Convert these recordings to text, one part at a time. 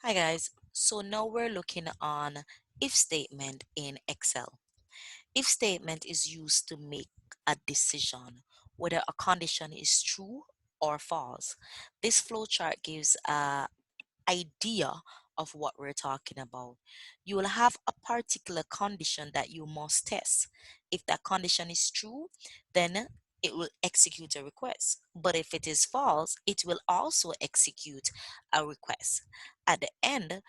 Hi guys, so now we're looking on if statement in Excel. If statement is used to make a decision whether a condition is true or false. This flowchart gives a idea of what we're talking about. You will have a particular condition that you must test. If that condition is true, then it will execute a request. But if it is false, it will also execute a request. At the end,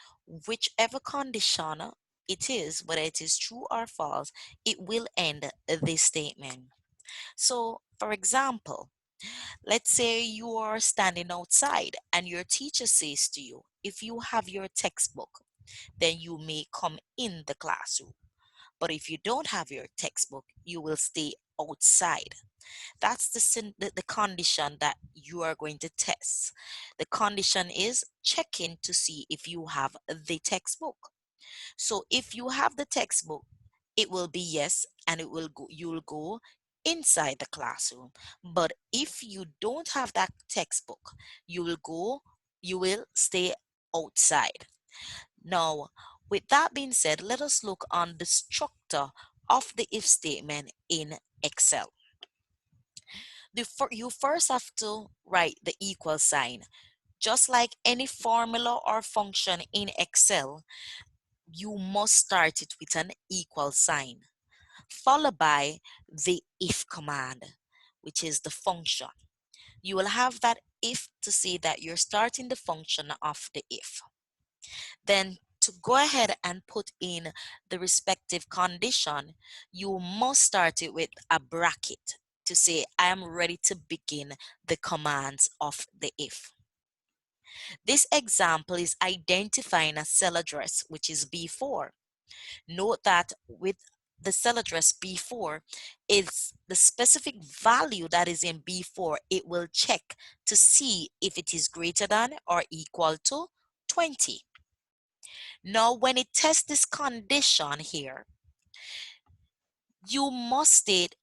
whichever condition it is, whether it is true or false, it will end this statement. So, for example, let's say you are standing outside and your teacher says to you, if you have your textbook, then you may come in the classroom. But if you don't have your textbook, you will stay outside. That's the condition that you are going to test. The condition is checking to see if you have the textbook. So if you have the textbook, it will be yes, and you will go inside the classroom. But if you don't have that textbook, you will stay outside. Now, with that being said, let us look on the structure of the if statement in Excel. You first have to write the equal sign. Just like any formula or function in Excel, you must start it with an equal sign, followed by the if command, which is the function. You will have that if to say that you're starting the function of the if. Then to go ahead and put in the respective condition, you must start it with a bracket to say I am ready to begin the commands of the if. This example is identifying a cell address, which is B4. Note that with the cell address B4, is the specific value that is in B4, it will check to see if it is greater than or equal to 20. Now, when it tests this condition here, you must state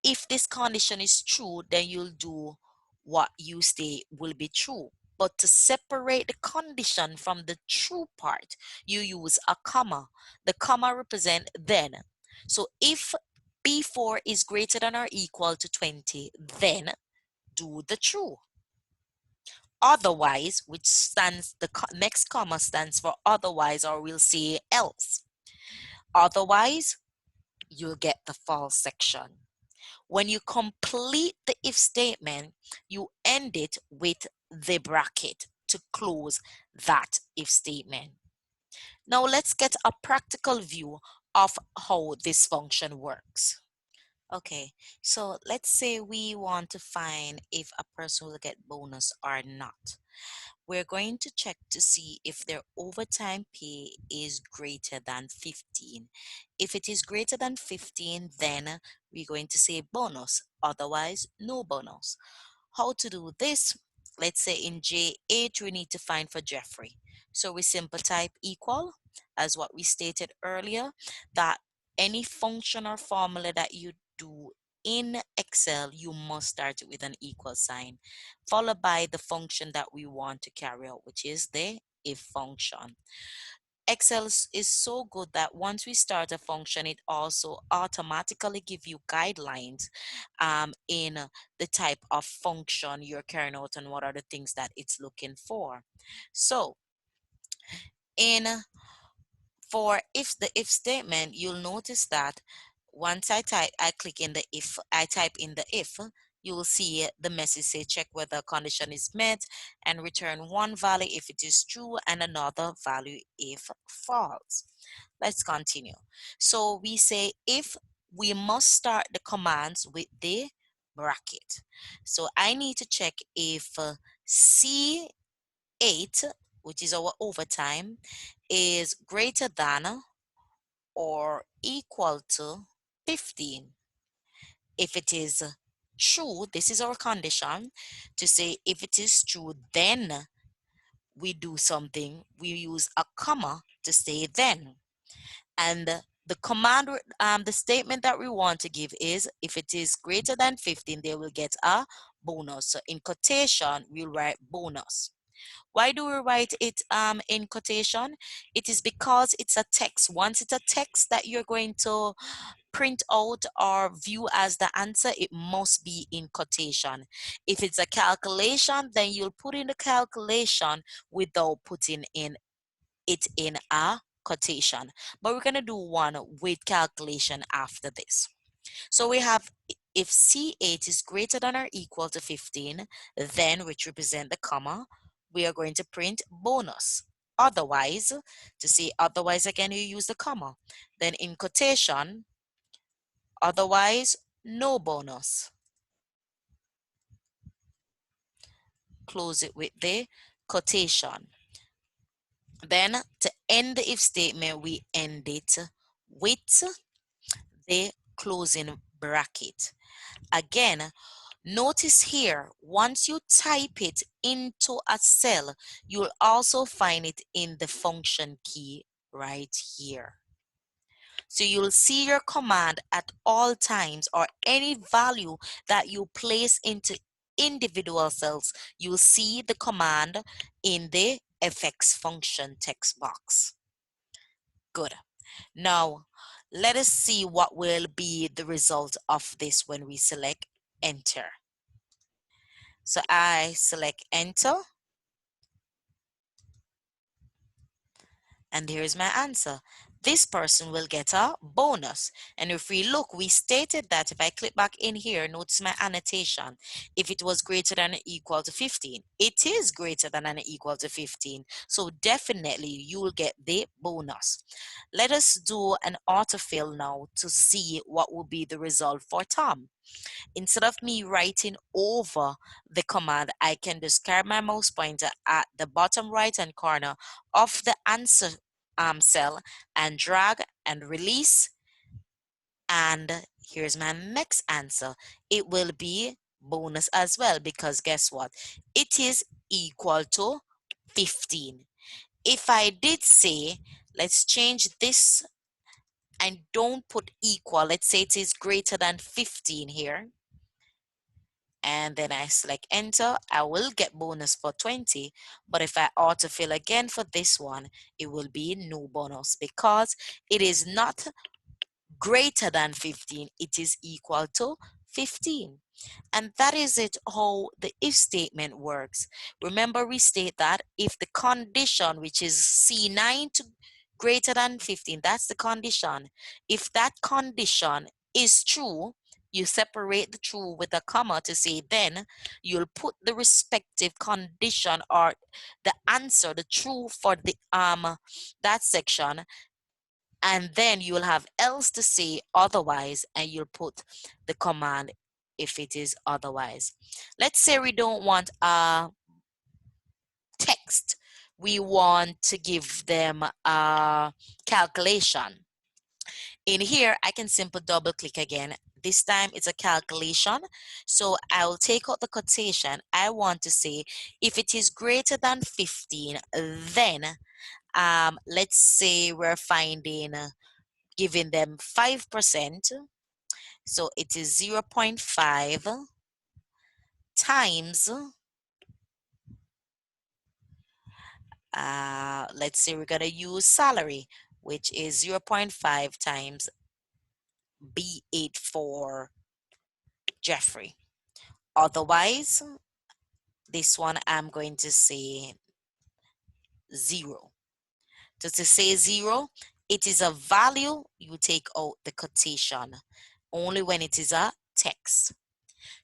if this condition is true, then you'll do what you state will be true. But to separate the condition from the true part, you use a comma. The comma represents then. So if B4 is greater than or equal to 20, then do the true. Otherwise, which stands, the next comma stands for otherwise, or we'll say else. Otherwise, you'll get the false section. When you complete the if statement, you end it with the bracket to close that if statement. Now let's get a practical view of how this function works. Okay, so let's say we want to find if a person will get bonus or not. We're going to check to see if their overtime pay is greater than 15. If it is greater than 15, then we're going to say bonus, otherwise no bonus. How to do this? Let's say in J8 we need to find for Jeffrey. So we simple type equal as what we stated earlier, that any function or formula that you do in Excel, you must start it with an equal sign, followed by the function that we want to carry out, which is the if function. Excel is so good that once we start a function, it also automatically give you guidelines in the type of function you're carrying out and what are the things that it's looking for. So in for if the if statement, you'll notice that once I click in the if, I type in the if, you will see the message say check whether condition is met and return one value if it is true and another value if false. Let's continue. So we say if we must start the commands with the bracket. So I need to check if C8, which is our overtime, is greater than or equal to 15. If it is true, this is our condition to say if it is true, then we do something. We use a comma to say then. And the command, the statement that we want to give is if it is greater than 15, they will get a bonus. So in quotation, we'll write bonus. Why do we write it in quotation? It is because it's a text. Once it's a text that you're going to print out or view as the answer, it must be in quotation. If it's a calculation, then you'll put in the calculation without putting in it in a quotation. But we're going to do one with calculation after this. So we have if C8 is greater than or equal to 15, then which represent the comma, we are going to print bonus. Otherwise, to say otherwise again, you use the comma. Then in quotation, otherwise, no bonus. Close it with the quotation. Then to end the if statement, we end it with the closing bracket. Again, notice here, once you type it into a cell, you'll also find it in the function key right here. So you'll see your command at all times, or any value that you place into individual cells, you'll see the command in the fx function text box. Good. Now, let us see what will be the result of this when we select enter. So I select enter, and here's my answer. This person will get a bonus. And if we look, we stated that if I click back in here, notice my annotation. If it was greater than or equal to 15, it is greater than or equal to 15. So definitely you will get the bonus. Let us do an autofill now to see what will be the result for Tom. Instead of me writing over the command, I can just carry my mouse pointer at the bottom right hand corner of the answer cell and drag and release. And here's my next answer. It will be bonus as well, because guess what? It is equal to 15. If I did say, let's change this and don't put equal, let's say it is greater than 15 here, and then I select enter, I will get bonus for 20. But if I autofill again for this one, it will be no bonus because it is not greater than 15, it is equal to 15. And that is it, how the if statement works. Remember, we state that if the condition, which is C9 to greater than 15, that's the condition. If that condition is true, you separate the true with a comma to say then you'll put the respective condition or the answer, the true for the that section, and then you will have else to say otherwise, and you'll put the command if it is otherwise. Let's say we don't want a text, we want to give them a calculation. In here I can simply double click again. This time it's a calculation, so I will take out the quotation. I want to say if it is greater than 15, then let's say we're finding giving them 5%. So it is 0.5 times, let's say we're going to use salary, which is 0.5 times B8 for Jeffrey. Otherwise, this one I'm going to say 0. So to say 0, it is a value, you take out the quotation only when it is a text.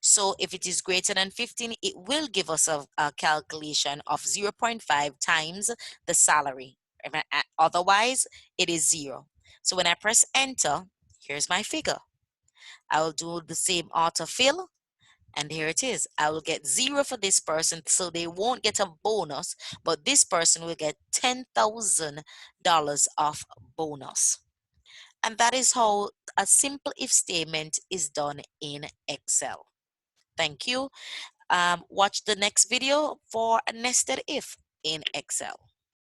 So if it is greater than 15, it will give us a calculation of 0.5 times the salary. Otherwise, it is 0. So when I press enter, here's my figure. I will do the same autofill, and here it is. I will get 0 for this person, so they won't get a bonus, but this person will get $10,000 of bonus. And that is how a simple if statement is done in Excel. Thank you. Watch the next video for a nested if in Excel.